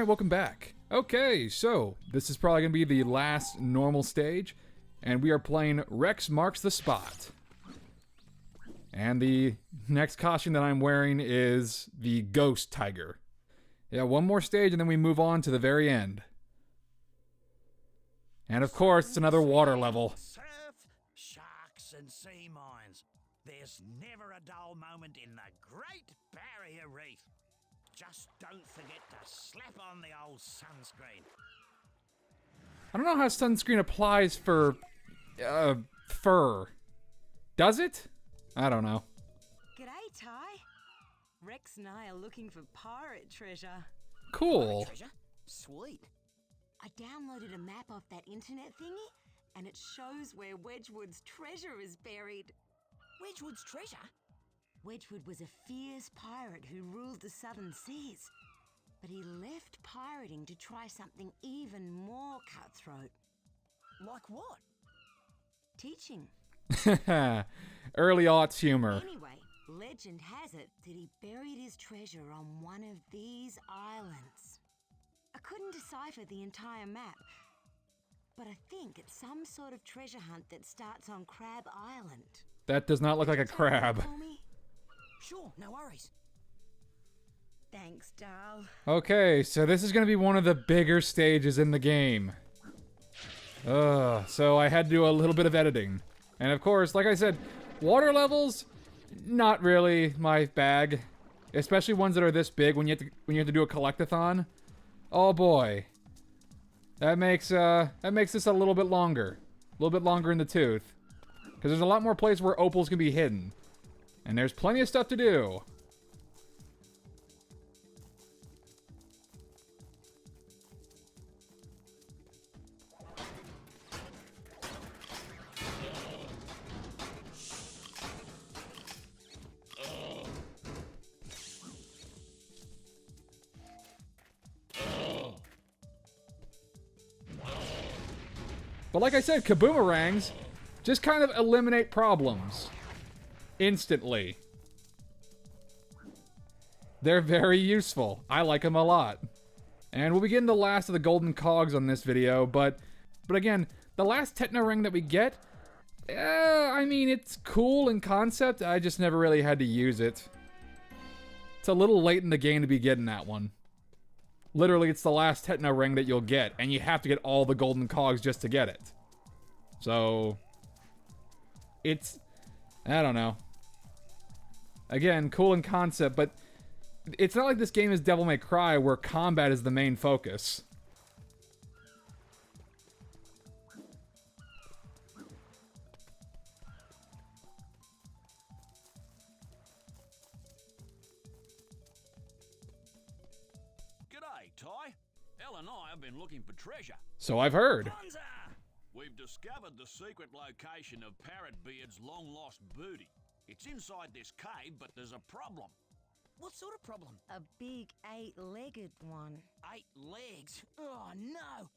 Alright, welcome back. Okay, so this is probably going to be the last normal stage, and we are playing Rex Marks the Spot. And the next costume that I'm wearing is the Ghost Tiger. Yeah, one more stage and then we move on to the very end. And of course, it's another water level. Surf, sharks and sea mines. There's never a dull moment in the Great Barrier Reef. Just don't forget to slap on the old sunscreen. I don't know how sunscreen applies for fur. Does it? I don't know. G'day, Ty. Rex and I are looking for pirate treasure. Cool. Treasure? Sweet. I downloaded a map off that internet thingy, and it shows where Wedgwood's treasure is buried. Wedgwood's treasure? Wedgwood was a fierce pirate who ruled the southern seas. But he left pirating to try something even more cutthroat. Like what? Teaching. Early aughts humor. Anyway, legend has it that he buried his treasure on one of these islands. I couldn't decipher the entire map, but I think it's some sort of treasure hunt that starts on Crab Island. That does not look like a crab. For me? Sure, no worries. Thanks, Darl. Okay, so this is going to be one of the bigger stages in the game. So I had to do a little bit of editing. And of course, like I said, water levels, not really my bag. Especially ones that are this big when you have to do a collectathon. Oh boy. That makes this a little bit longer. A little bit longer in the tooth. Because there's a lot more places where opals can be hidden. And there's plenty of stuff to do. But like I said, kaboomerangs just kind of eliminate problems. Instantly. They're very useful. I like them a lot. And we'll begin the last of the golden cogs on this video, but again, the last techno ring that we get, I mean, it's cool in concept, I just never really had to use it. It's a little late in the game to be getting that one. Literally, it's the last techno ring that you'll get, and you have to get all the golden cogs just to get it. So, it's, I don't know. Again, cool in concept, but it's not like this game is Devil May Cry where combat is the main focus. G'day, Ty. Elle and I have been looking for treasure. So I've heard. Bonza! We've discovered the secret location of Parrotbeard's long-lost booty. It's inside this cave, but there's a problem. What sort of problem? A big 8-legged one. 8 legs? Oh, no!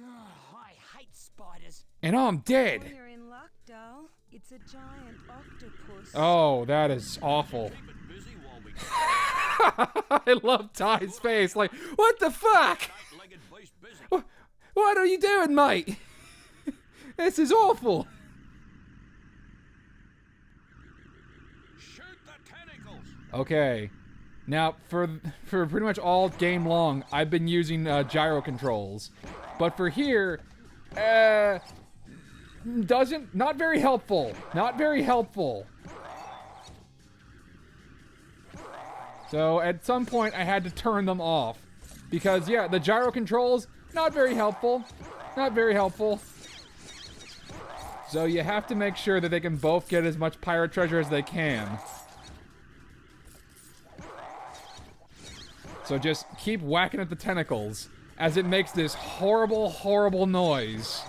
Oh, I hate spiders. And I'm dead! Well, you're in luck, Darl. It's a giant octopus. Oh, that is awful. Keep it busy while we I love Ty's face. Like, what the fuck? 8-legged beast busy. What are you doing, mate? This is awful. Shoot the tentacles! Okay. Now, for pretty much all game long, I've been using gyro controls. But for here, not very helpful. Not very helpful. So, at some point, I had to turn them off. Because, yeah, the gyro controls, not very helpful. Not very helpful. So, you have to make sure that they can both get as much pirate treasure as they can. So just keep whacking at the tentacles as it makes this horrible, horrible noise.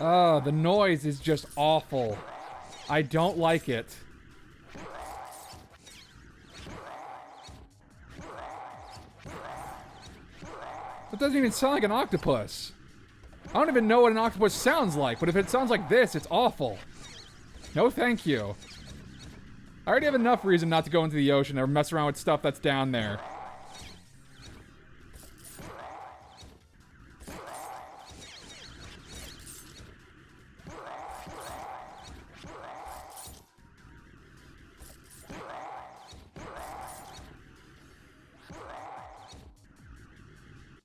Oh, the noise is just awful. I don't like it. doesn't even sound like an octopus. I don't even know what an octopus sounds like, but if it sounds like this, it's awful. No thank you. I already have enough reason not to go into the ocean or mess around with stuff that's down there.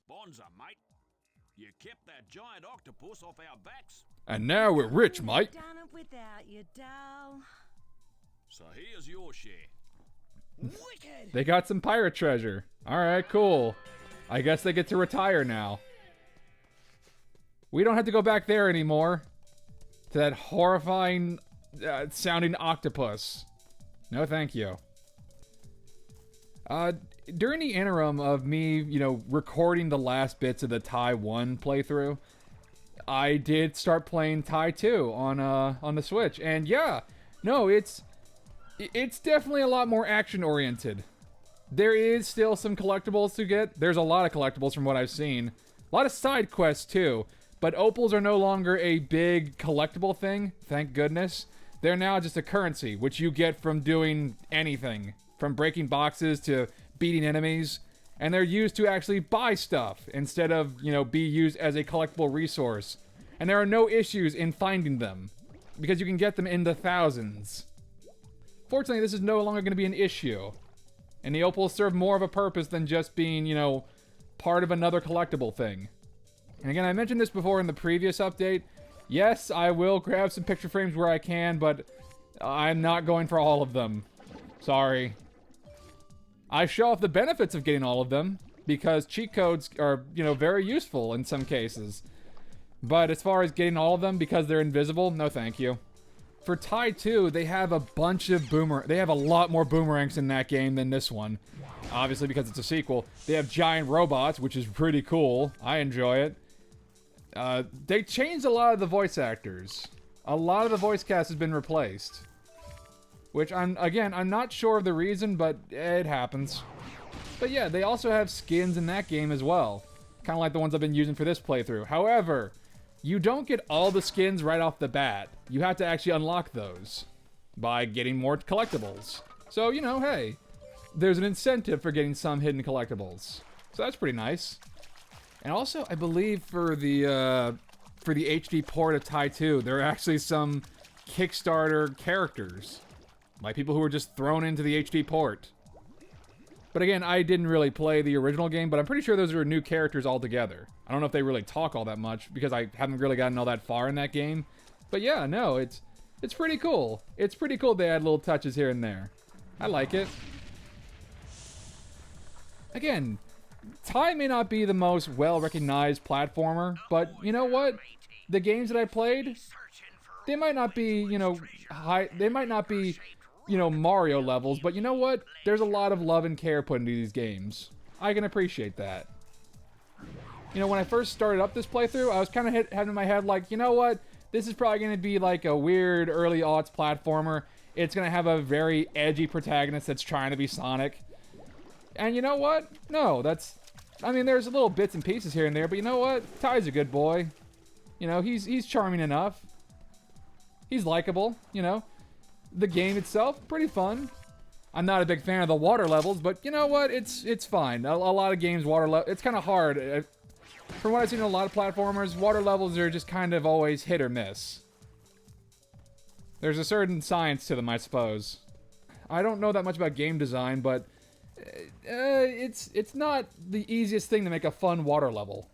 Bonza, mate. You kept that giant octopus off our backs. And now we're rich, mate. Done it without you, doll. So here's your share. Wicked! They got some pirate treasure. Alright, cool. I guess they get to retire now. We don't have to go back there anymore. To that horrifying sounding octopus. No thank you. During the interim of me, recording the last bits of the Tai 1 playthrough, I did start playing Tai 2 on the Switch. And yeah, no, it's definitely a lot more action-oriented. There is still some collectibles to get. There's a lot of collectibles from what I've seen. A lot of side quests, too. But opals are no longer a big collectible thing, thank goodness. They're now just a currency, which you get from doing anything. From breaking boxes to beating enemies. And they're used to actually buy stuff, instead of, be used as a collectible resource. And there are no issues in finding them, because you can get them in the thousands. Fortunately, this is no longer going to be an issue. And the opals serve more of a purpose than just being, part of another collectible thing. And again, I mentioned this before in the previous update. Yes, I will grab some picture frames where I can, but I'm not going for all of them. Sorry. I show off the benefits of getting all of them, because cheat codes are, very useful in some cases. But as far as getting all of them because they're invisible, no thank you. For Tai 2, they have a bunch of they have a lot more boomerangs in that game than this one. Obviously, because it's a sequel. They have giant robots, which is pretty cool. I enjoy it. They changed a lot of the voice actors. A lot of the voice cast has been replaced. Which, I'm not sure of the reason, but it happens. But yeah, they also have skins in that game as well. Kind of like the ones I've been using for this playthrough. However, you don't get all the skins right off the bat. You have to actually unlock those by getting more collectibles. So, hey, there's an incentive for getting some hidden collectibles. So that's pretty nice. And also, I believe for the HD port of Tai 2, there are actually some Kickstarter characters. Like people who were just thrown into the HD port. But again, I didn't really play the original game, but I'm pretty sure those are new characters altogether. I don't know if they really talk all that much, because I haven't really gotten all that far in that game. But yeah, no, it's pretty cool. It's pretty cool they add little touches here and there. I like it. Again, Tai may not be the most well-recognized platformer, but you know what? The games that I played, they might not be, they might not be, Mario levels, but you know what? There's a lot of love and care put into these games. I can appreciate that. When I first started up this playthrough, I was kind of having in my head like, you know what? This is probably going to be like a weird early aughts platformer. It's going to have a very edgy protagonist that's trying to be Sonic. And you know what? No, there's little bits and pieces here and there, but you know what? Tai's a good boy. He's charming enough. He's likable, The game itself, pretty fun. I'm not a big fan of the water levels, but you know what? It's fine. A lot of games, it's kind of hard. From what I've seen in a lot of platformers, water levels are just kind of always hit or miss. There's a certain science to them, I suppose. I don't know that much about game design, but it's not the easiest thing to make a fun water level.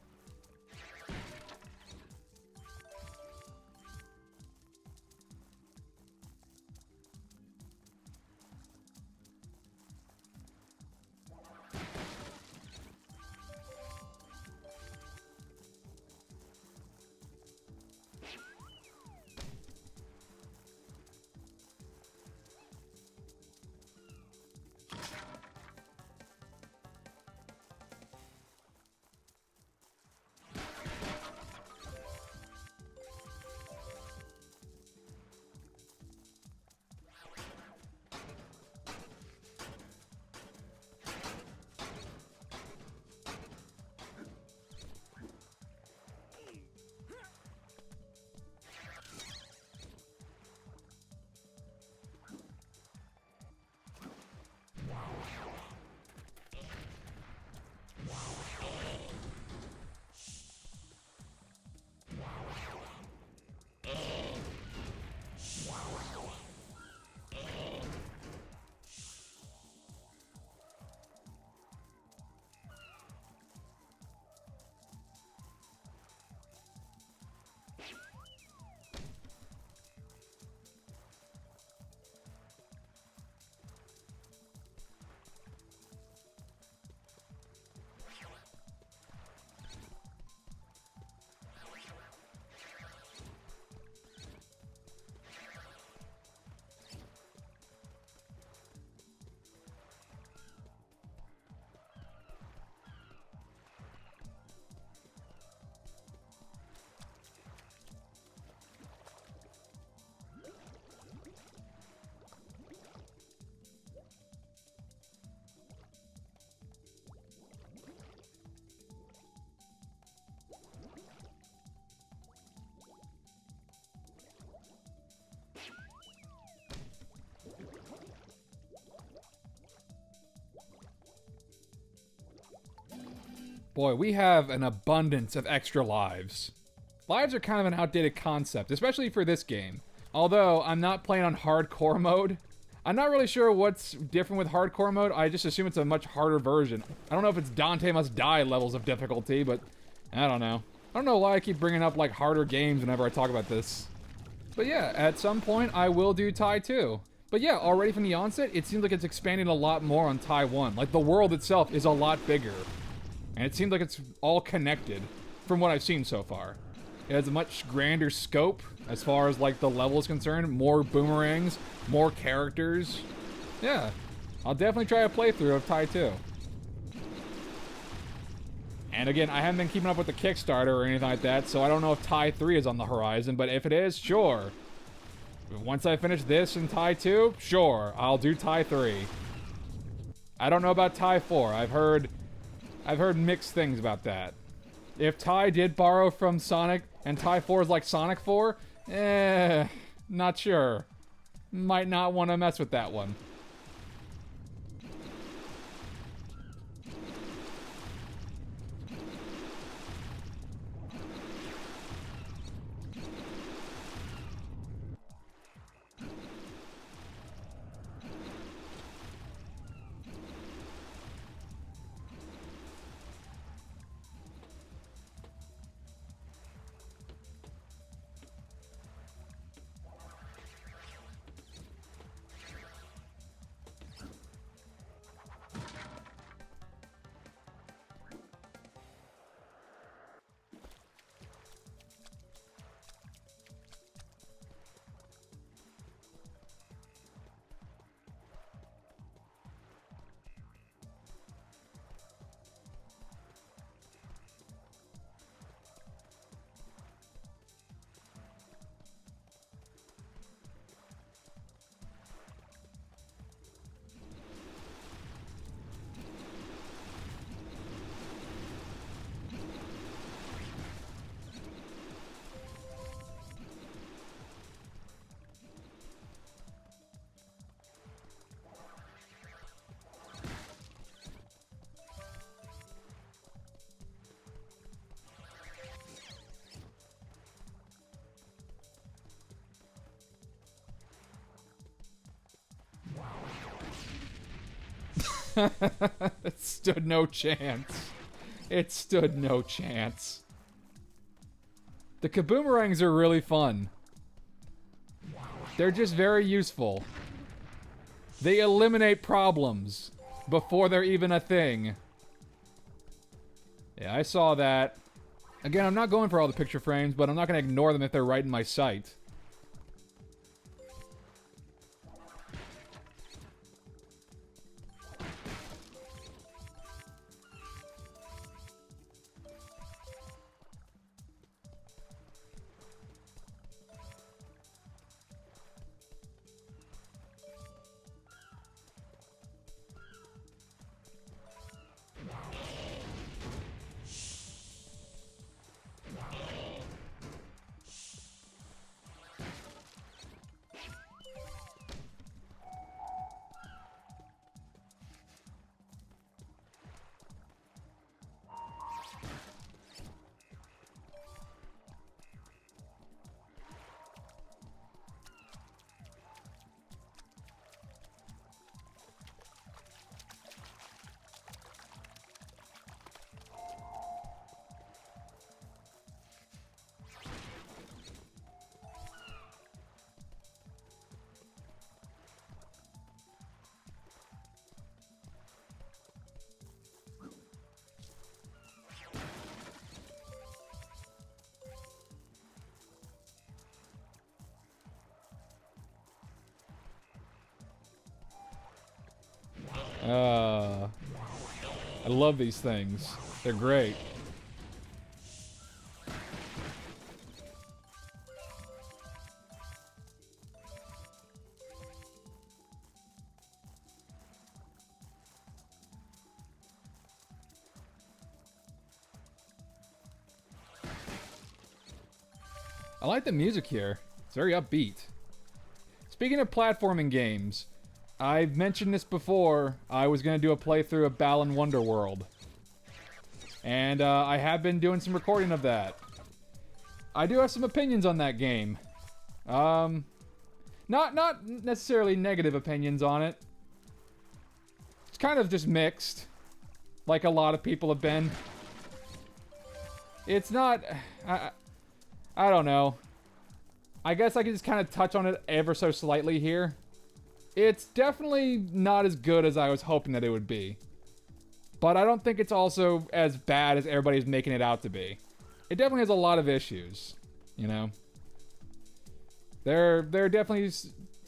Boy, we have an abundance of extra lives. Lives are kind of an outdated concept, especially for this game. Although, I'm not playing on hardcore mode. I'm not really sure what's different with hardcore mode. I just assume it's a much harder version. I don't know if it's Dante Must Die levels of difficulty, but I don't know. I don't know why I keep bringing up, like, harder games whenever I talk about this. But yeah, at some point, I will do Tai 2. But yeah, already from the onset, it seems like it's expanding a lot more on Tai 1. Like, the world itself is a lot bigger. And it seems like it's all connected, from what I've seen so far. It has a much grander scope, as far as, like, the level is concerned. More boomerangs, more characters. Yeah, I'll definitely try a playthrough of Tai 2. And again, I haven't been keeping up with the Kickstarter or anything like that, so I don't know if Tai 3 is on the horizon, but if it is, sure. Once I finish this and Tai 2, sure, I'll do Tai 3. I don't know about Tai 4. I've heard mixed things about that. If Tai did borrow from Sonic and Tai 4 is like Sonic 4, not sure. Might not want to mess with that one. It stood no chance. It stood no chance. The kaboomerangs are really fun. They're just very useful. They eliminate problems before they're even a thing. Yeah, I saw that. Again, I'm not going for all the picture frames, but I'm not going to ignore them if they're right in my sight. I love these things. They're great. I like the music here. It's very upbeat. Speaking of platforming games, I've mentioned this before. I was going to do a playthrough of Balan Wonderworld. And I have been doing some recording of that. I do have some opinions on that game. Not necessarily negative opinions on it. It's kind of just mixed, like a lot of people have been. It's not... I don't know. I guess I can just kind of touch on it ever so slightly here. It's definitely not as good as I was hoping that it would be. But I don't think it's also as bad as everybody's making it out to be. It definitely has a lot of issues, you know? There are definitely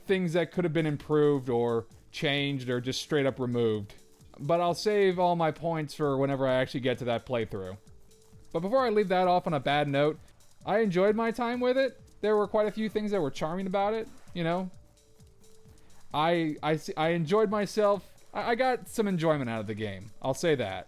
things that could have been improved or changed or just straight up removed. But I'll save all my points for whenever I actually get to that playthrough. But before I leave that off on a bad note, I enjoyed my time with it. There were quite a few things that were charming about it, you know? I enjoyed myself. I got some enjoyment out of the game. I'll say that.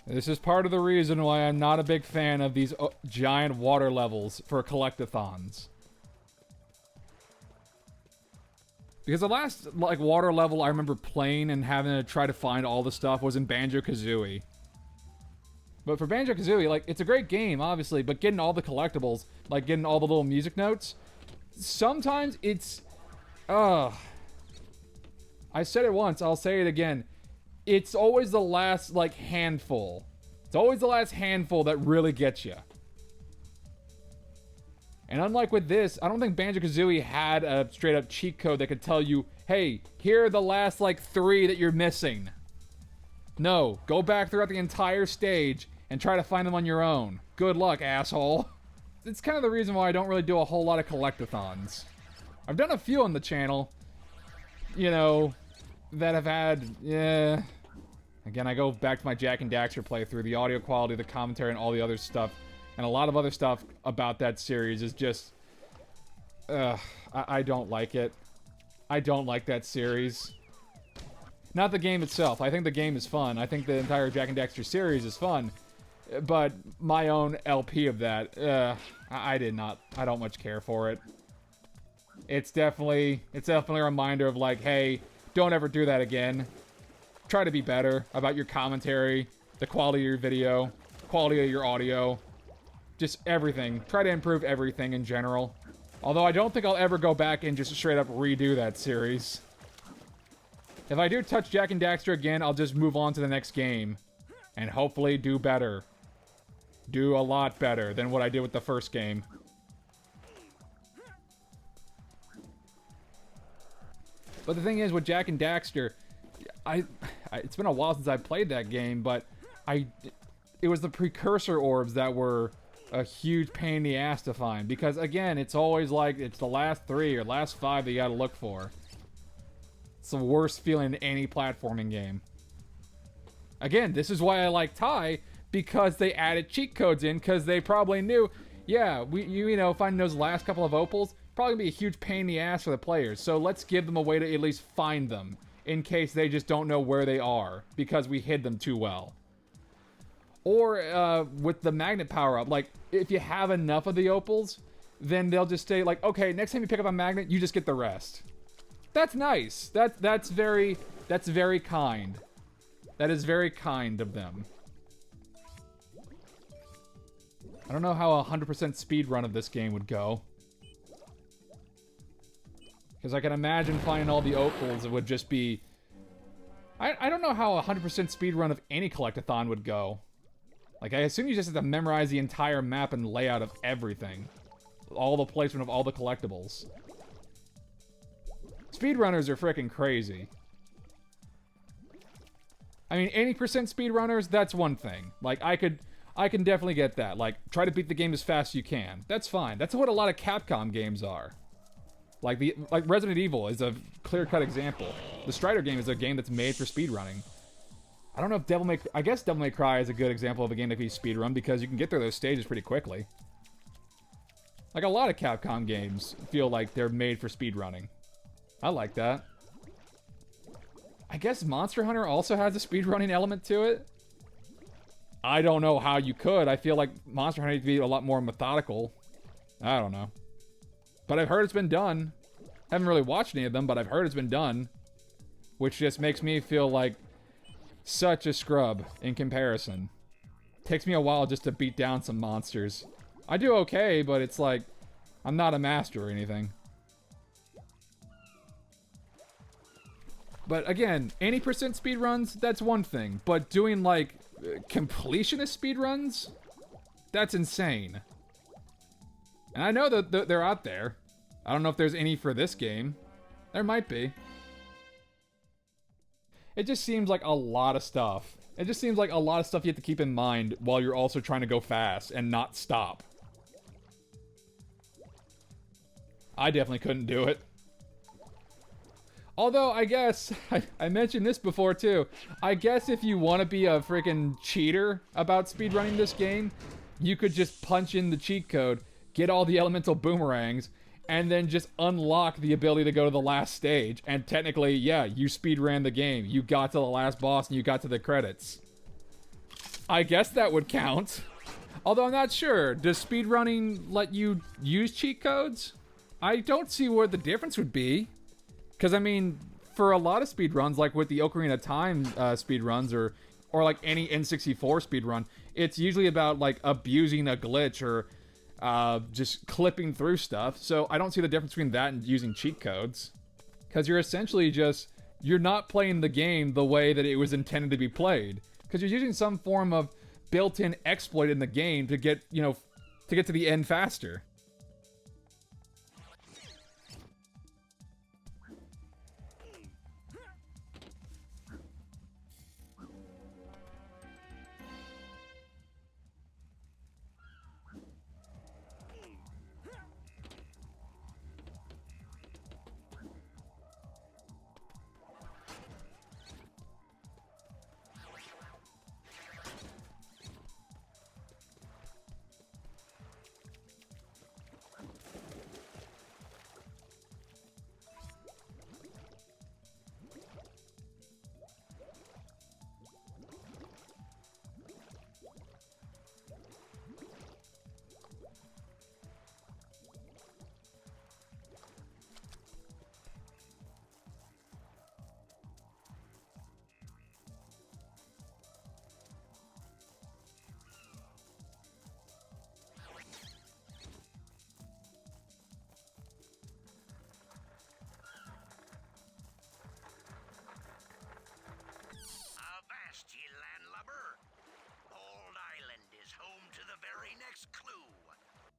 This is part of the reason why I'm not a big fan of these giant water levels for collectathons. Because the last, like, water level I remember playing and having to try to find all the stuff was in Banjo-Kazooie. But for Banjo-Kazooie, like, it's a great game, obviously, but getting all the collectibles, like getting all the little music notes, sometimes it's... I said it once, I'll say it again. It's always the last, like, handful. It's always the last handful that really gets you. And unlike with this, I don't think Banjo-Kazooie had a straight-up cheat code that could tell you, hey, here are the last, like, 3 that you're missing. No, go back throughout the entire stage and try to find them on your own. Good luck, asshole. It's kind of the reason why I don't really do a whole lot of collectathons. I've done a few on the channel, you know, that have had, yeah... Again, I go back to my Jak and Daxter playthrough. The audio quality, the commentary, and all the other stuff, and a lot of other stuff about that series is just... I don't like it. I don't like that series. Not the game itself. I think the game is fun. I think the entire Jak and Daxter series is fun. But my own LP of that, I don't much care for it. It's definitely a reminder of like, hey, don't ever do that again. Try to be better about your commentary, the quality of your video, quality of your audio, just everything. Try to improve everything in general. Although I don't think I'll ever go back and just straight up redo that series. If I do touch Jak and Daxter again, I'll just move on to the next game. And hopefully do better. Do a lot better than what I did with the first game. But the thing is, with Jak and Daxter, it's been a while since I played that game, but it was the precursor orbs that were a huge pain in the ass to find. Because, again, it's always like, it's the last 3 or last 5 that you gotta look for. It's the worst feeling in any platforming game. Again, this is why I like Ty, because they added cheat codes in, because they probably knew, yeah, you know, finding those last couple of opals, probably gonna be a huge pain in the ass for the players. So let's give them a way to at least find them, in case they just don't know where they are, because we hid them too well. Or, with the magnet power-up, like, if you have enough of the opals, then they'll just say, like, okay, next time you pick up a magnet, you just get the rest. That's nice. That's very kind. That is very kind of them. I don't know how a 100% speed run of this game would go. Because I can imagine finding all the opals, it would just be... I don't know how a 100% speed run of any collectathon would go. Like, I assume you just have to memorize the entire map and layout of everything. All the placement of all the collectibles. Speedrunners are freaking crazy. I mean, 80% speedrunners, that's one thing. Like, I can definitely get that. Like, try to beat the game as fast as you can. That's fine. That's what a lot of Capcom games are. Like Resident Evil is a clear-cut example. The Strider game is a game that's made for speedrunning. I don't know if I guess Devil May Cry is a good example of a game that can be speedrun because you can get through those stages pretty quickly. Like, a lot of Capcom games feel like they're made for speedrunning. I like that. I guess Monster Hunter also has a speedrunning element to it. I don't know how you could. I feel like Monster Hunter needs to be a lot more methodical. I don't know. But I've heard it's been done. Haven't really watched any of them, but I've heard it's been done. Which just makes me feel like such a scrub in comparison. Takes me a while just to beat down some monsters. I do okay, but it's like, I'm not a master or anything. But again, 80% speedruns, that's one thing. But doing like completionist speedruns, that's insane. And I know that they're out there. I don't know if there's any for this game. There might be. It just seems like a lot of stuff. It just seems like a lot of stuff you have to keep in mind while you're also trying to go fast and not stop. I definitely couldn't do it. Although, I guess, I mentioned this before too, I guess if you want to be a freaking cheater about speedrunning this game, you could just punch in the cheat code, get all the elemental boomerangs, and then just unlock the ability to go to the last stage. And technically, yeah, you speedran the game. You got to the last boss and you got to the credits. I guess that would count. Although I'm not sure, does speedrunning let you use cheat codes? I don't see where the difference would be. Because, I mean, for a lot of speedruns, like with the Ocarina of Time speedruns, or like any N64 speedrun, it's usually about, like, abusing a glitch or just clipping through stuff. So I don't see the difference between that and using cheat codes. Because you're essentially just, you're not playing the game the way that it was intended to be played. Because you're using some form of built-in exploit in the game to get, you know, to get to the end faster.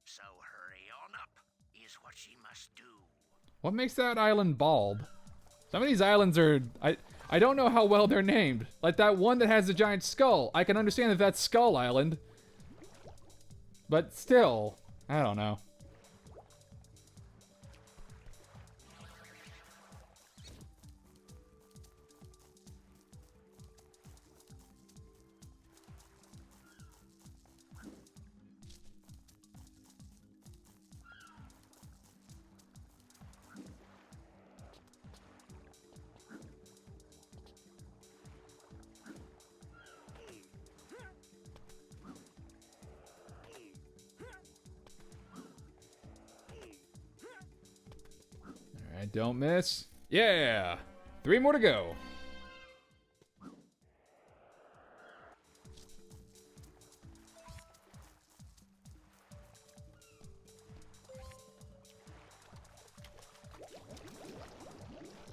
So hurry on up, is what she must do. What makes that island bald? Some of these islands are... I don't know how well they're named. Like that one that has the giant skull. I can understand that that's Skull Island. But still, I don't know. Alright, don't miss. Yeah! 3 more to go.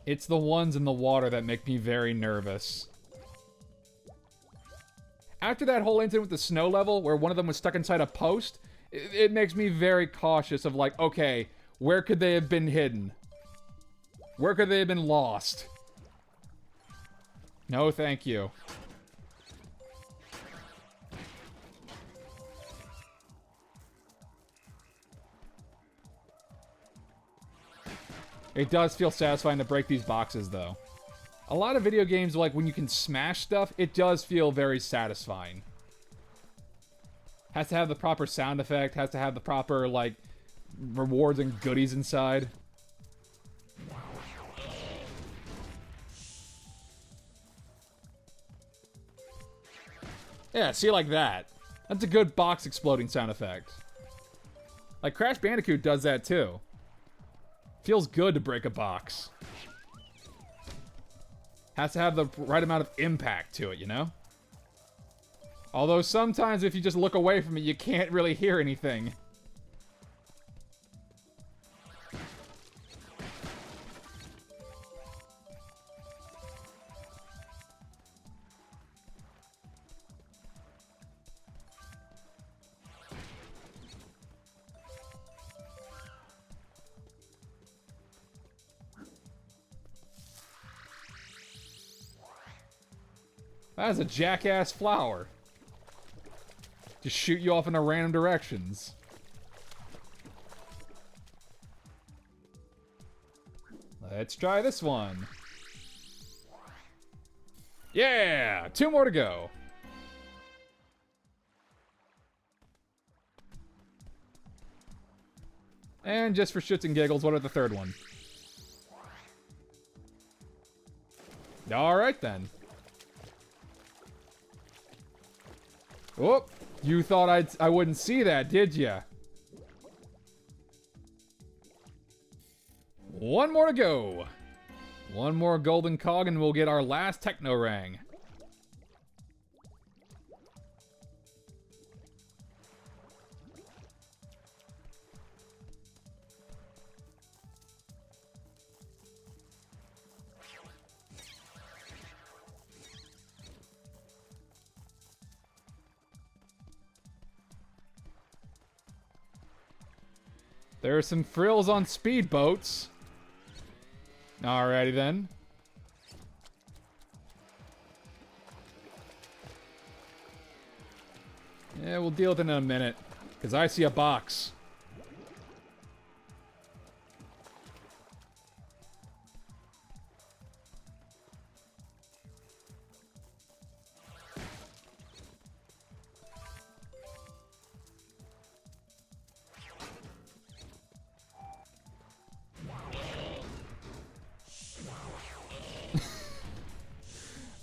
It's the ones in the water that make me very nervous. After that whole incident with the snow level, where one of them was stuck inside a post, it makes me very cautious of like, okay, where could they have been hidden? Where could they have been lost? No, thank you. It does feel satisfying to break these boxes, though. A lot of video games, like, when you can smash stuff, it does feel very satisfying. Has to have the proper sound effect, has to have the proper, like, rewards and goodies inside. Yeah, see, like that. That's a good box exploding sound effect. Like, Crash Bandicoot does that, too. Feels good to break a box. Has to have the right amount of impact to it, you know? Although sometimes if you just look away from it, you can't really hear anything. That's a jackass flower. Just shoot you off in random directions. Let's try this one. Yeah! 2 more to go. And just for shits and giggles, what about the third one? Alright then. Oh, you thought I wouldn't see that, did ya? One more to go. One more golden cog and we'll get our last techno rang. There are some frills on speedboats. Alrighty then. Yeah, we'll deal with it in a minute. Because I see a box.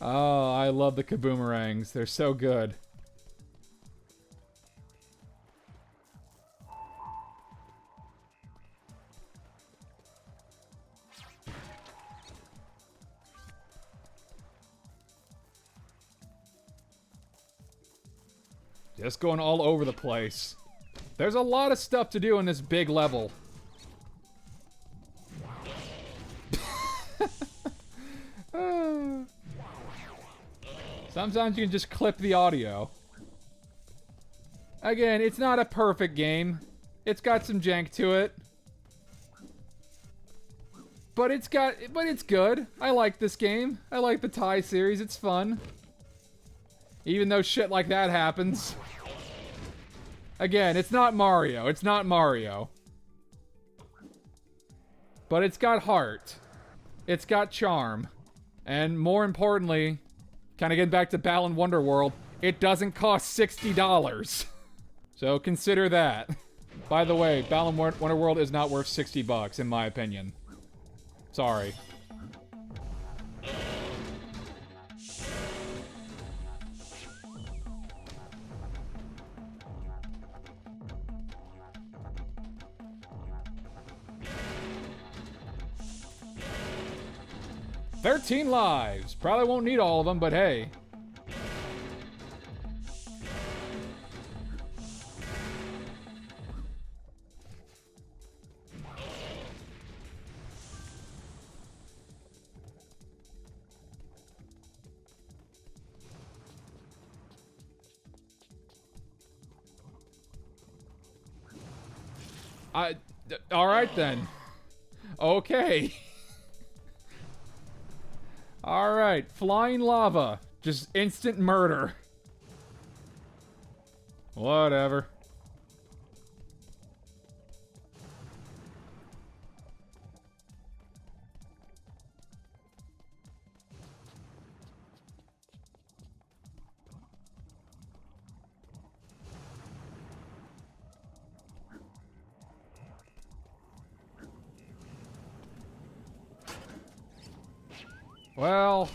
Oh, I love the kaboomerangs. They're so good. Just going all over the place. There's a lot of stuff to do in this big level. Sometimes you can just clip the audio. Again, it's not a perfect game. It's got some jank to it. But it's good. I like this game. I like the Thai series. It's fun. Even though shit like that happens. Again, it's not Mario. It's not Mario. But it's got heart. It's got charm. And more importantly, kind of getting back to Balan Wonderworld, it doesn't cost $60. So consider that. By the way, Balan Wonderworld is not worth $60 in my opinion. Sorry. "13 lives. Probably won't need all of them, but hey. Alright then. Okay. Alright, flying lava. Just instant murder. Whatever. Well,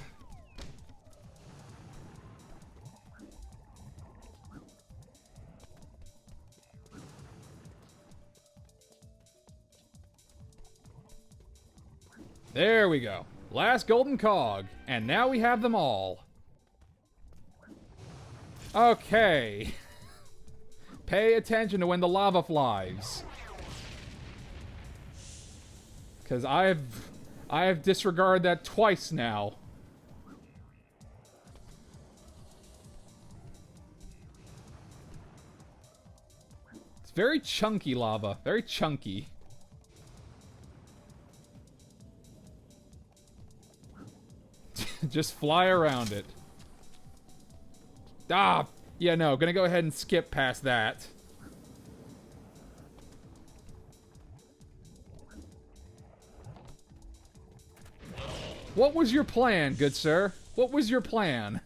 There we go. Last golden cog. And now we have them all. Okay. Pay attention to when the lava flies. Because I have disregarded that twice now. It's very chunky lava. Very chunky. Just fly around it. Ah! Yeah, no. Gonna go ahead and skip past that. What was your plan, good sir? What was your plan?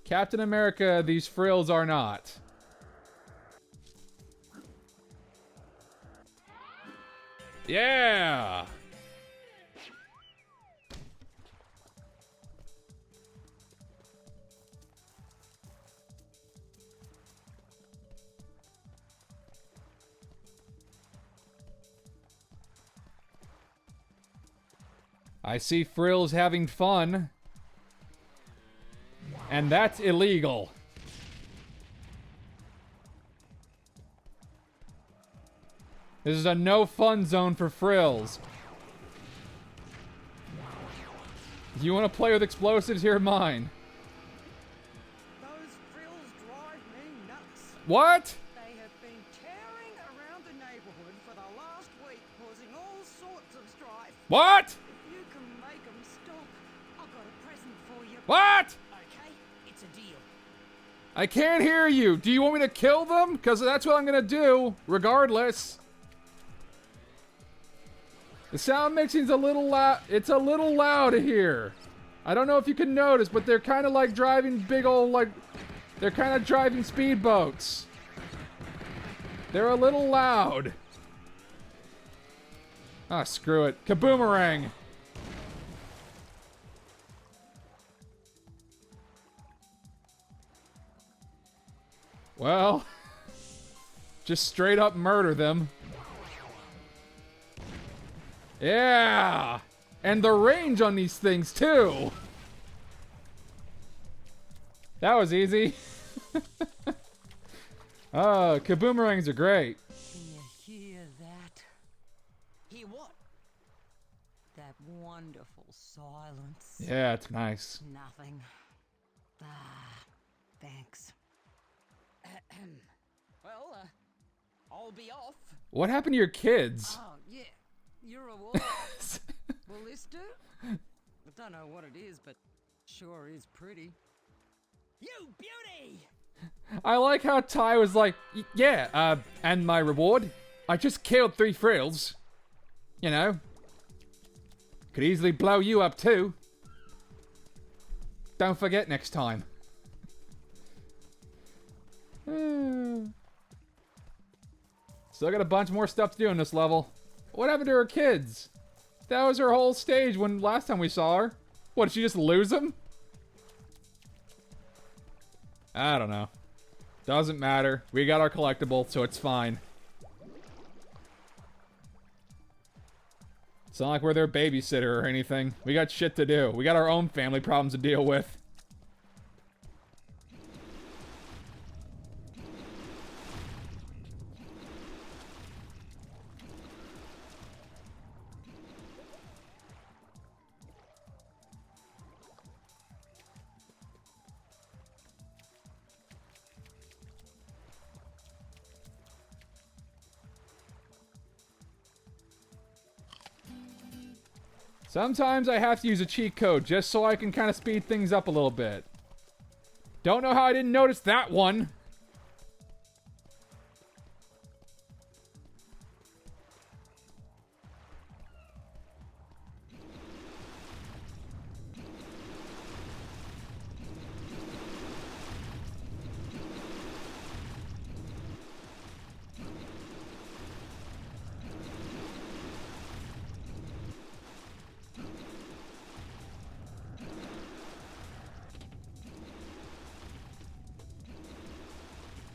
Captain America, these frills are not. Yeah! I see frills having fun. And that's illegal. This is a no fun zone for frills. If you want to play with explosives, here are mine. Those frills drive me nuts. What? They have been tearing around the neighborhood for the last week, causing all sorts of strife. What? If you can make them stop, I've got a present for you. What? Okay, it's a deal. I can't hear you. Do you want me to kill them? Because that's what I'm going to do, regardless. The sound mixing's a little loud. It's a little loud here. I don't know if you can notice, but they're kind of like driving big old, like, they're kind of driving speedboats. They're a little loud. Ah, screw it. Kaboomerang. Well, just straight up murder them. Yeah! And the range on these things, too! That was easy. Oh, kaboomerangs are great. Can you hear that? Hear what? That wonderful silence. Yeah, it's nice. Nothing. Ah, thanks. Well, I'll be off. What happened to your kids? Oh, yeah. Your reward. Will this do? I don't know what it is, but sure is pretty. You beauty! I like how Ty was like, yeah, and my reward? I just killed 3 frills. You know. Could easily blow you up too. Don't forget next time. Still got a bunch more stuff to do in this level. What happened to her kids? That was her whole stage when last time we saw her. What, did she just lose them? I don't know. Doesn't matter. We got our collectible, so it's fine. It's not like we're their babysitter or anything. We got shit to do. We got our own family problems to deal with. Sometimes I have to use a cheat code just so I can kind of speed things up a little bit. Don't know how I didn't notice that one.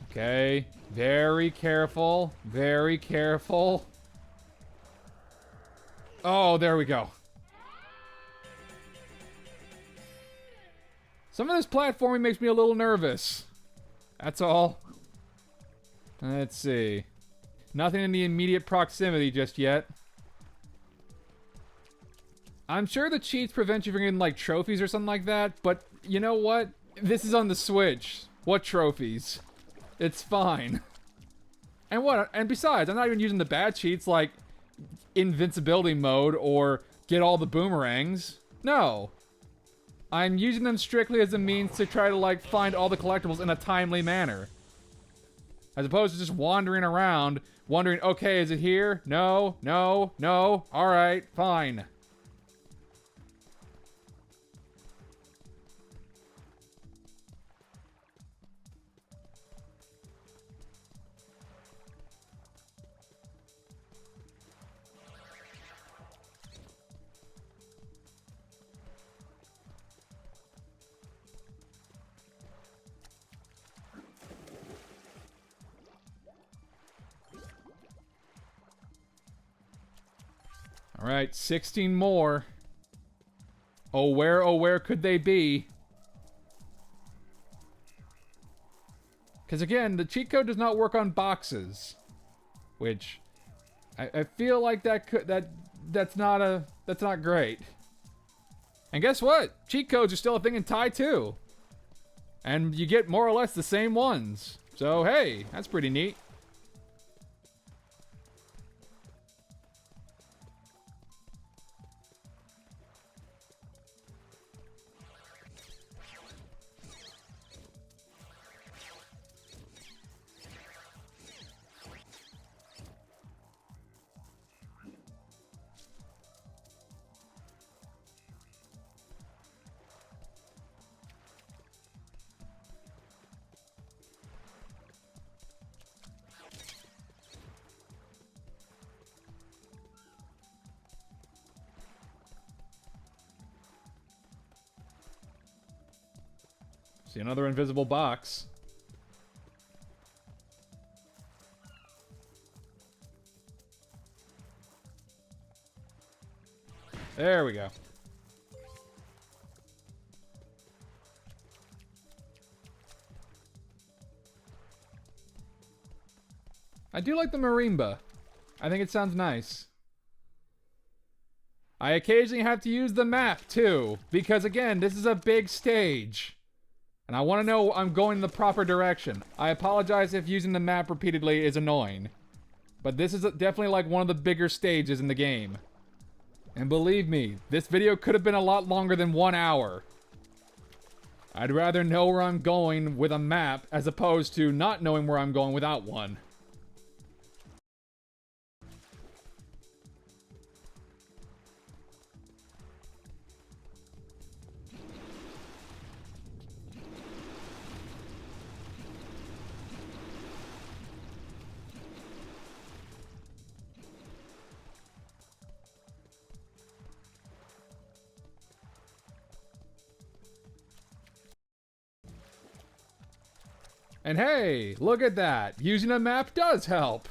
Okay, very careful, very careful. Oh, there we go. Some of this platforming makes me a little nervous. That's all. Let's see. Nothing in the immediate proximity just yet. I'm sure the cheats prevent you from getting, like, trophies or something like that, but you know what? This is on the Switch. What trophies? It's fine. And what? And besides, I'm not even using the bad cheats like invincibility mode or get all the boomerangs. No. I'm using them strictly as a means to try to, like, find all the collectibles in a timely manner. As opposed to just wandering around, wondering, okay, is it here? No, no, no. Alright, fine. Alright, 16 more. Oh, where could they be? Because again, the cheat code does not work on boxes. Which, I feel like that's not great. And guess what? Cheat codes are still a thing in Tai too. And you get more or less the same ones. So hey, that's pretty neat. See another invisible box. There we go. I do like the marimba. I think it sounds nice. I occasionally have to use the map too, because again, this is a big stage. And I want to know I'm going in the proper direction. I apologize if using the map repeatedly is annoying. But this is definitely like one of the bigger stages in the game. And believe me, this video could have been a lot longer than 1 hour. I'd rather know where I'm going with a map as opposed to not knowing where I'm going without one. And hey, look at that. Using a map does help.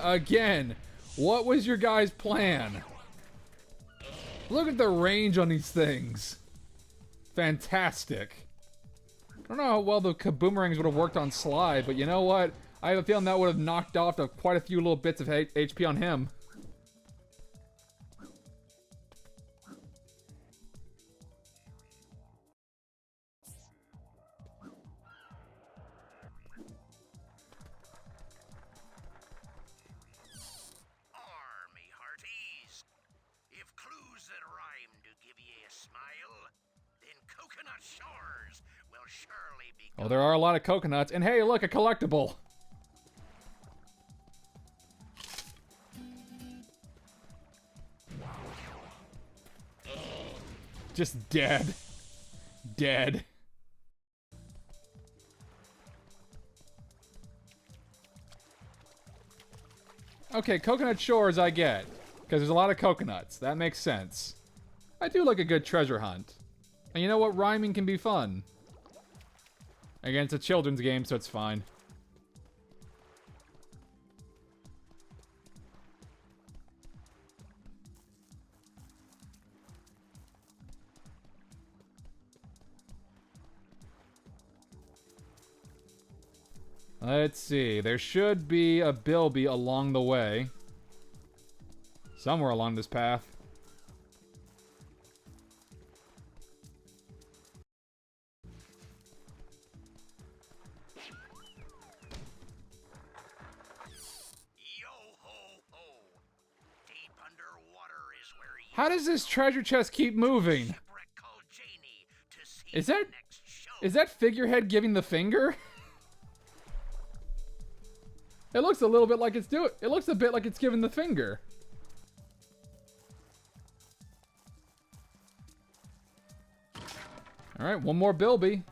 Again. What was your guys' plan? Look at the range on these things. Fantastic. I don't know how well the kaboomerangs would have worked on Sly, but you know what? I have a feeling that would have knocked off quite a few little bits of HP on him. Oh, there are a lot of coconuts. And hey, look, a collectible. Just dead. Dead. Okay, Coconut Shores I get. Because there's a lot of coconuts. That makes sense. I do like a good treasure hunt. And you know what? Rhyming can be fun. Again, it's a children's game, so it's fine. Let's see. There should be a Bilby along the way. Somewhere along this path. Yo-ho-ho. Deep underwater is where you How does this treasure chest keep moving? shipwreck called Janie to see Is the that next show. is that figurehead giving the finger? It looks a little bit like it's doing. It looks a bit like it's giving the finger. All right, one more Bilby.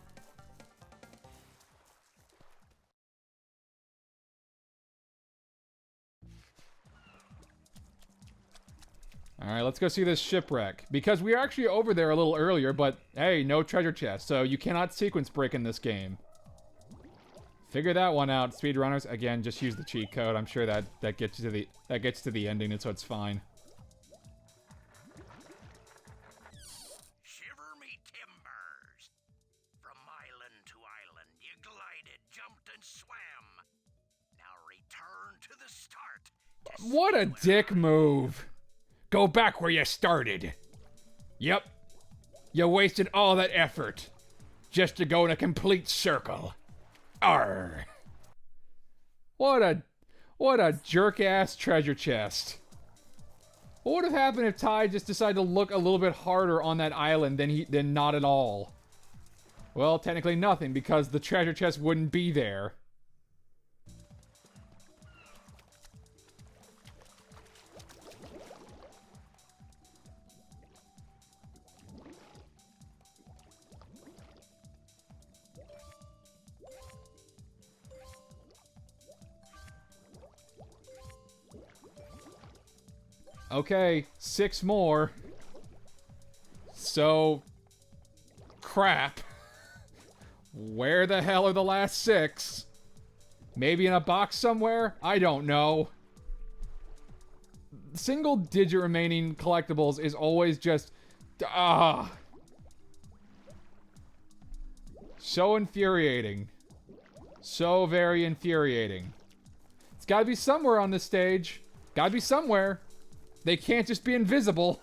All right, let's go see this shipwreck. Because we were actually over there a little earlier, but hey, no treasure chest, so you cannot sequence break in this game. Figure that one out, speedrunners. Again, just use the cheat code. I'm sure that gets you to the ending, and so it's fine. Shiver me timbers. From island to island, you glided, jumped, and swam. Now return to the start. to What see a where dick move. Go back where you started. Yep. You wasted all that effort just to go in a complete circle. Arr. What a jerk-ass treasure chest. What would have happened if Ty just decided to look a little bit harder on that island than not at all? Well, technically nothing, because the treasure chest wouldn't be there. Okay, 6 more. So, crap. Where the hell are the last 6? Maybe in a box somewhere? I don't know. Single digit remaining collectibles is always just... So infuriating. So very infuriating. It's gotta be somewhere on this stage. Gotta be somewhere. They can't just be invisible.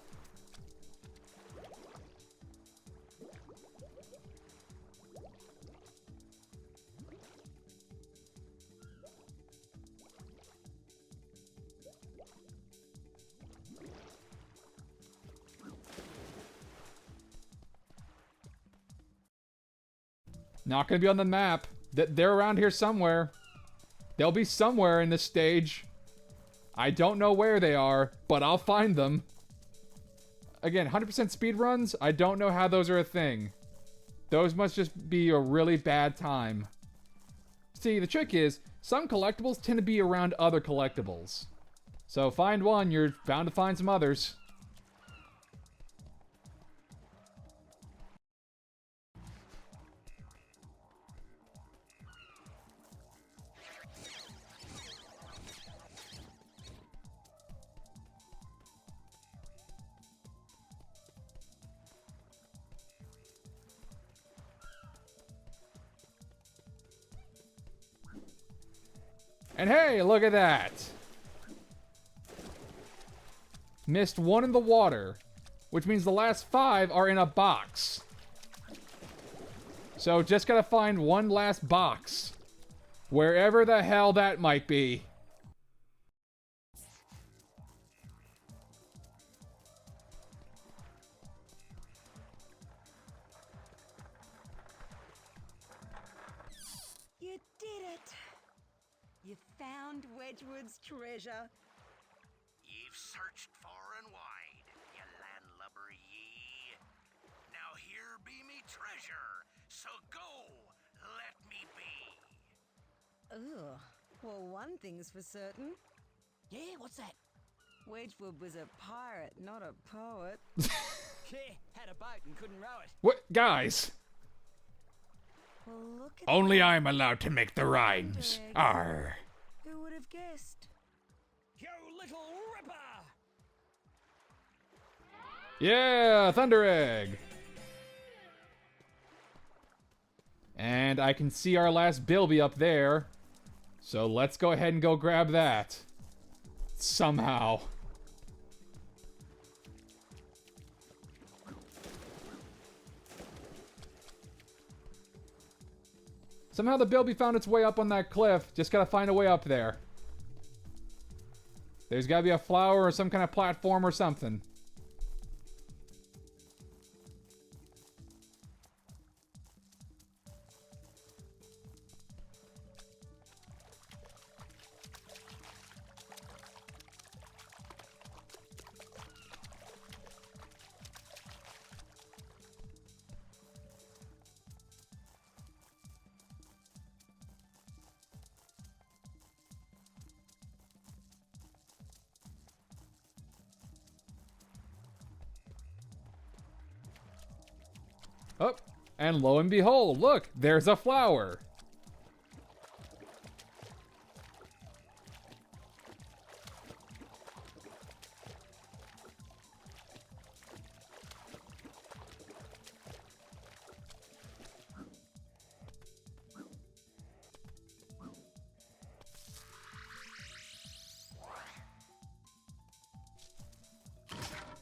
Not gonna be on the map. They're around here somewhere. They'll be somewhere in this stage. I don't know where they are, but I'll find them. Again, 100% speed runs, I don't know how those are a thing. Those must just be a really bad time. See, the trick is, some collectibles tend to be around other collectibles. So find one, you're bound to find some others. And hey, look at that! Missed 1 in the water, which means the last 5 are in a box. So just gotta find one last box. Wherever the hell that might be. You did it! You found Wedgwood's treasure. Ye've searched far and wide, ye landlubber ye. Now here be me treasure, so go, let me be. Ugh. Well, one thing's for certain. Yeah, what's that? Wedgwood was a pirate, not a poet. Yeah, had a boat and couldn't row it. What, guys? Well, look at Only that. I'm allowed to make the rhymes. Arr. Who would have guessed? You little ripper! Yeah, Thunder Egg. And I can see our last Bilby up there. So let's go ahead and go grab that. Somehow. Somehow the Bilby found its way up on that cliff. Just gotta find a way up there. There's gotta be a flower or some kind of platform or something. Oh, and lo and behold, look, there's a flower.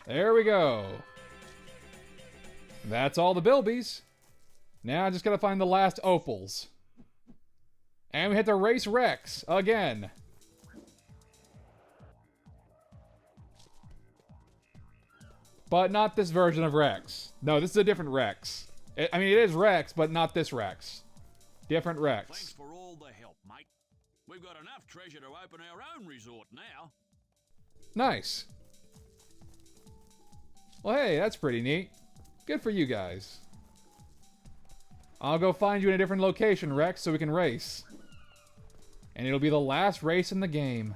There we go. That's all the Bilbies. Now I just gotta find the last opals. And we have to race Rex again. But not this version of Rex. No, this is a different Rex. I mean, it is Rex, but not this Rex. Different Rex. Thanks for all the help, mate. We've got enough treasure to open our own resort now. Nice. Well, hey, that's pretty neat. Good for you guys. I'll go find you in a different location, Rex, so we can race. And it'll be the last race in the game.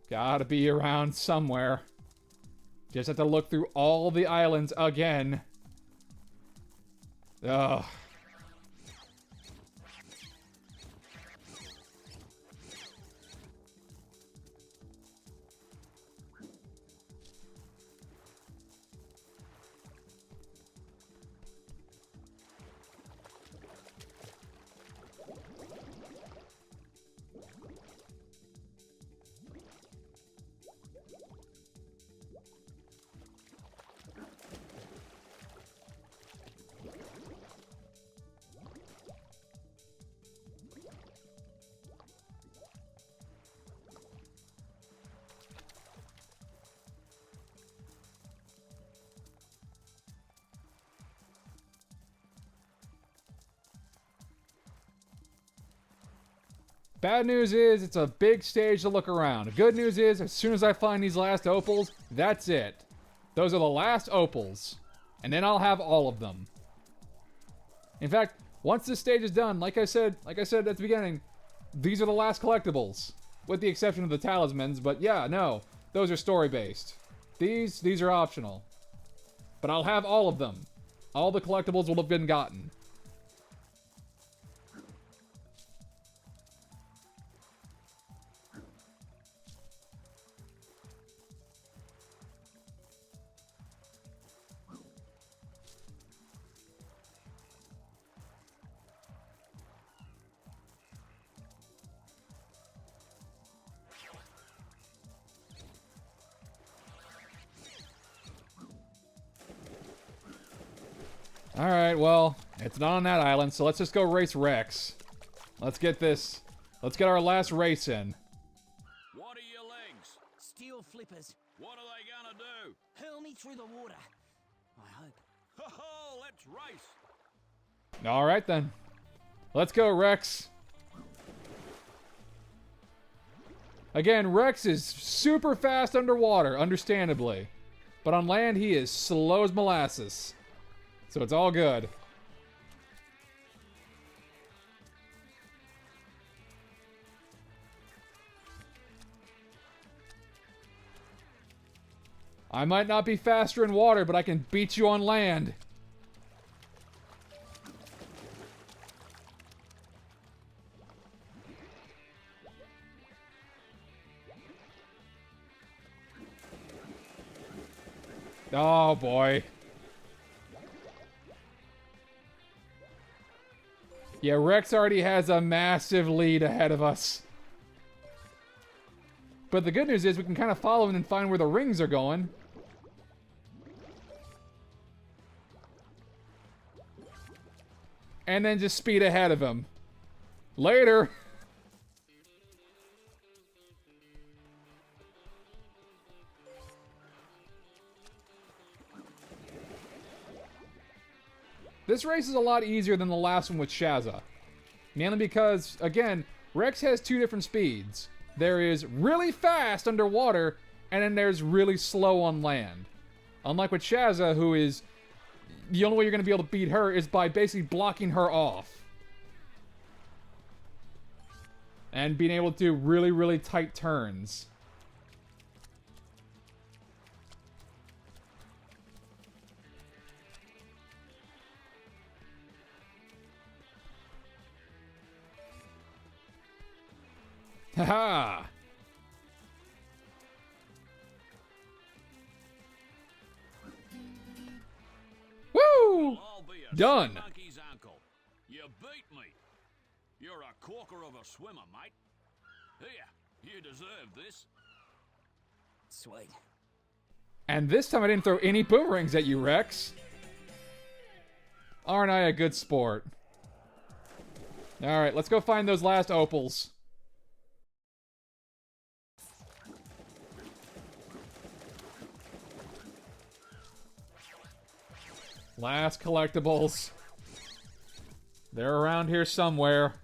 Gotta be around somewhere. Just have to look through all the islands again. Ugh. Bad news is, it's a big stage to look around. Good news is, as soon as I find these last opals, that's it. Those are the last opals. And then I'll have all of them. In fact, once this stage is done, like I said at the beginning, these are the last collectibles. With the exception of the talismans, but yeah, no. Those are story-based. These are optional. But I'll have all of them. All the collectibles will have been gotten. Alright, well, it's not on that island, so let's just go race Rex. Let's get this. Let's get our last race in. What are your legs? Steel flippers. What are they gonna do? Hurl me through the water. I hope. Ho ho, let's race. Alright then. Let's go, Rex. Again, Rex is super fast underwater, understandably. But on land, he is slow as molasses. So it's all good. I might not be faster in water, but I can beat you on land. Oh boy. Yeah, Rex already has a massive lead ahead of us. But the good news is we can kind of follow him and find where the rings are going. And then just speed ahead of him. Later. This race is a lot easier than the last one with Shazza. Mainly because, again, Rex has two different speeds. There is really fast underwater, and then there's really slow on land. Unlike with Shazza, who is... The only way you're going to be able to beat her is by basically blocking her off. And being able to do really, really tight turns. Haha! Woo! Done. Monkey's uncle. You beat me. You're a corker of a swimmer, mate. Here, you deserve this. Sweet. And this time I didn't throw any boomerangs at you, Rex. Aren't I a good sport? Alright, let's go find those last opals. Last collectibles. They're around here somewhere.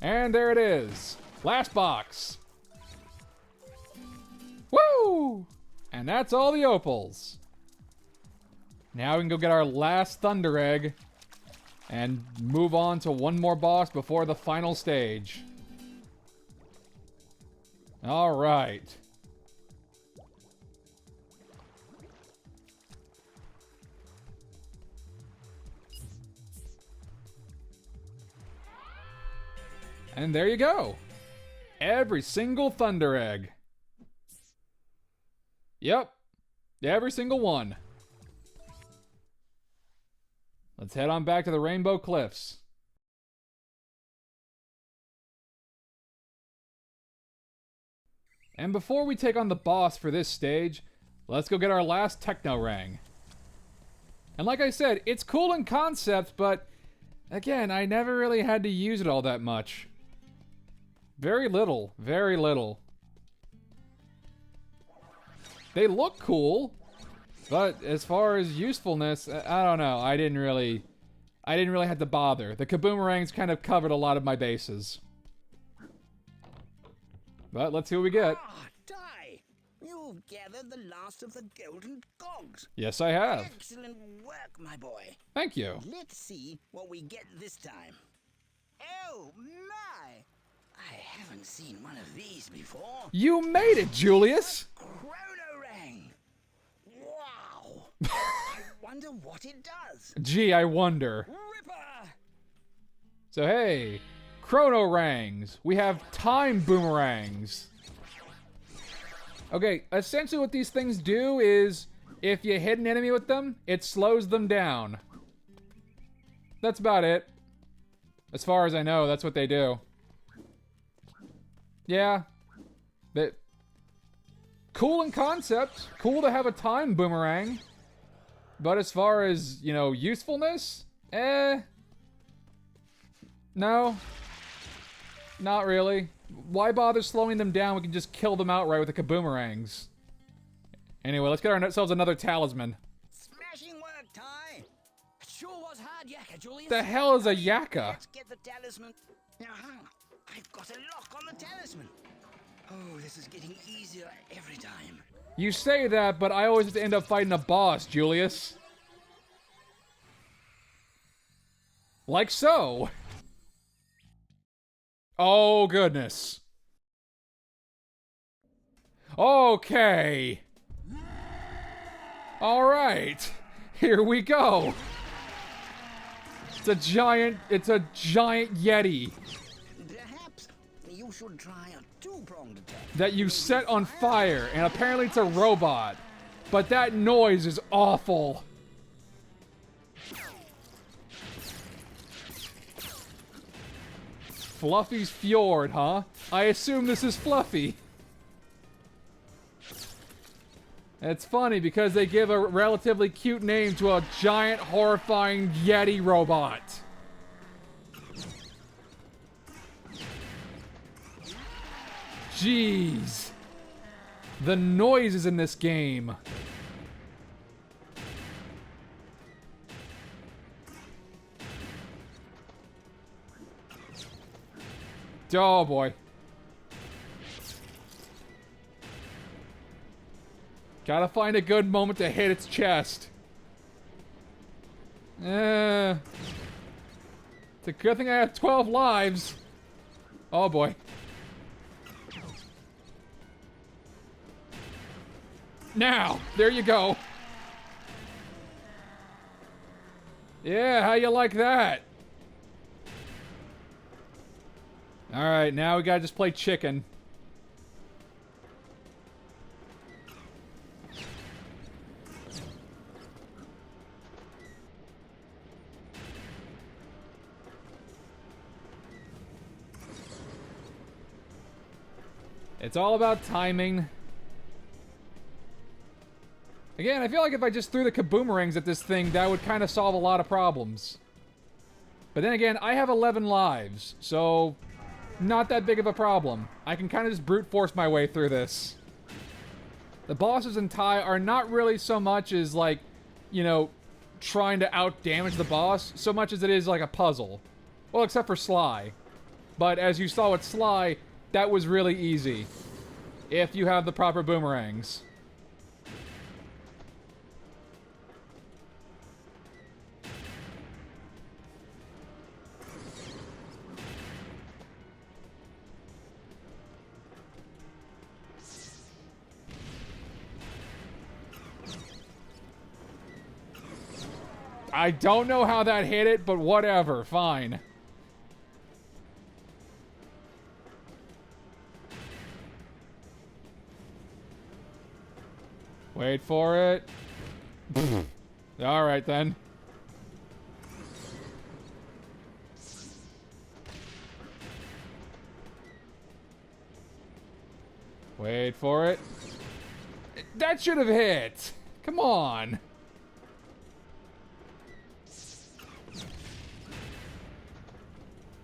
And there it is. Last box. Woo! And that's all the opals. Now we can go get our last Thunder Egg and move on to one more boss before the final stage. All right. And there you go. Every single Thunder Egg. Yep. Every single one. Let's head on back to the Rainbow Cliffs. And before we take on the boss for this stage, let's go get our last Techno Ring. And like I said, it's cool in concept, but again, I never really had to use it all that much. Very little. Very little. They look cool, but as far as usefulness, I don't know. I didn't really have to bother. The Kaboomerangs kind of covered a lot of my bases. But let's see what we get. Ah, Ty! You've gathered the last of the golden cogs. Yes, I have. Excellent work, my boy. Thank you. Let's see what we get this time. Oh, my! I haven't seen one of these before. You made it, Julius! Chrono wonder what it does. Gee, I wonder. Ripper! So hey, chronorangs. We have time boomerangs. Okay, essentially what these things do is, if you hit an enemy with them, it slows them down. That's about it. As far as I know, that's what they do. Yeah. Cool in concept. Cool to have a time boomerang. But as far as, you know, usefulness? No. Not really. Why bother slowing them down? We can just kill them outright with the kaboomerangs. Anyway, let's get ourselves another talisman. Smashing work, Ty. It sure was hard, Yakka, Julius. The hell is a Yakka? Let's get the talisman. Now, hang on. I've got a lock on the talisman. Oh, this is getting easier every time. You say that, but I always have to end up fighting a boss, Julius. Like so. Oh, goodness. Okay. All right. Here we go. It's a giant Yeti Perhaps you should try a two-pronged attack. that you set on fire, and apparently it's a robot. But that noise is awful. Fluffy's Fjord, huh? I assume this is Fluffy. It's funny because they give a relatively cute name to a giant, horrifying Yeti robot. Jeez. The noises in this game. Oh boy. Gotta find a good moment to hit its chest. It's a good thing I have 12 lives. Oh boy. Now, there you go. Yeah, how you like that? Alright, now we gotta just play chicken. It's all about timing. Again, I feel like if I just threw the kaboomerangs at this thing, that would kind of solve a lot of problems. But then again, I have 11 lives, so not that big of a problem. I can kind of just brute force my way through this. The bosses in Tai are not really so much as, like, you know, trying to out-damage the boss, so much as it is like a puzzle. Well, except for Sly. But as you saw with Sly, that was really easy. If you have the proper boomerangs. I don't know how that hit it, but whatever. Fine. Wait for it. Alright then. Wait for it. That should have hit. Come on.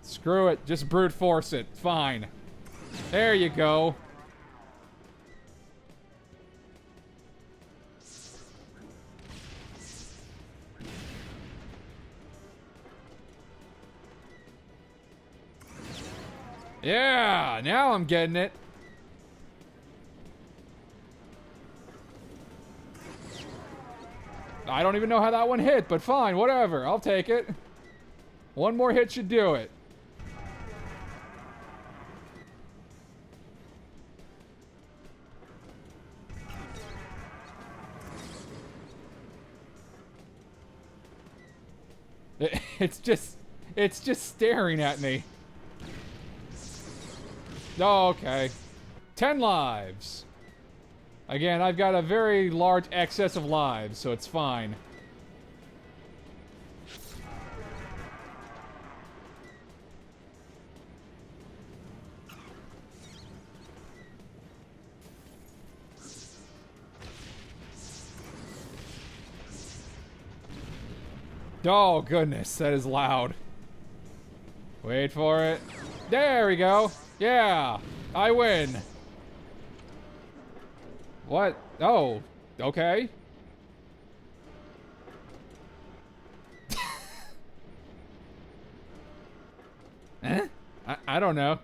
Screw it. Just brute force it. Fine. There you go. Yeah, now I'm getting it. I don't even know how that one hit, but fine, whatever. I'll take it. One more hit should do it. It's just staring at me. Oh, okay. 10 lives. Again, I've got a very large excess of lives, so it's fine. Oh, goodness, that is loud. Wait for it. There we go. Yeah, I win. What? Oh, okay. Eh? I don't know.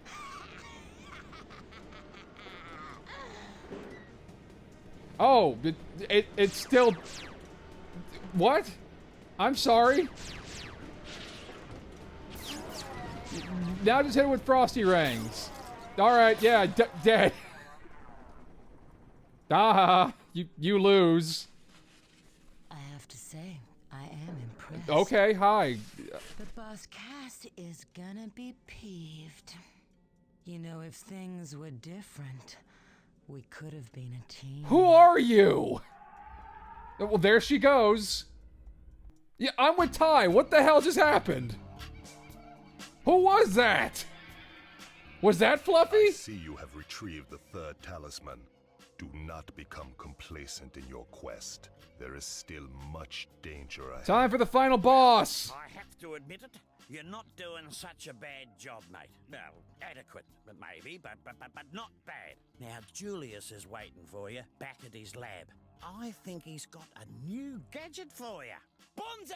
Oh, it's still... What? I'm sorry. Now just hit it with Frosty Rings. Alright, yeah, dead. Ah, you lose. I have to say, I am impressed. Okay, hi. But Boss Cass is gonna be peeved. You know, if things were different, we could have been a team. Who are you? Well, there she goes. Yeah, I'm with Ty. What the hell just happened? Who was that? Was that Fluffy? I see you have retrieved the third talisman. Do not become complacent in your quest. There is still much danger ahead. Time for the final boss. I have to admit it, you're not doing such a bad job, mate. Well, adequate, maybe, but not bad. Now, Julius is waiting for you back at his lab. I think he's got a new gadget for you. Bonza!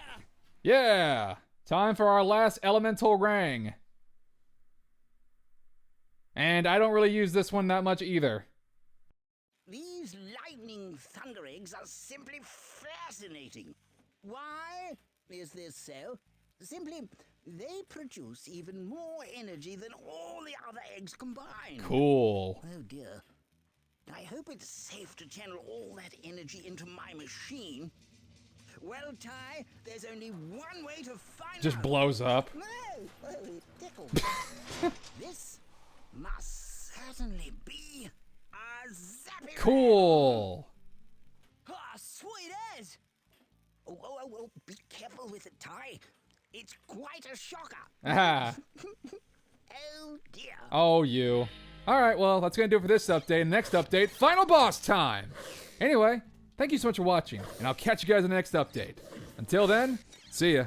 Yeah. Time for our last elemental ring. And I don't really use this one that much either. These lightning thunder eggs are simply fascinating. Why is this so? Simply, they produce even more energy than all the other eggs combined. Cool. Oh dear. I hope it's safe to channel all that energy into my machine. Well, Ty, there's only one way to find Just out. blows up. No! Oh, it tickles. This must certainly be a zappy. Cool. Ah, sweet as! Oh, be careful with it, Ty. It's quite a shocker. Ah. Oh, dear. Oh, you. Alright, well, that's gonna do it for this update. Next update, final boss time! Anyway, thank you so much for watching, and I'll catch you guys in the next update. Until then, see ya.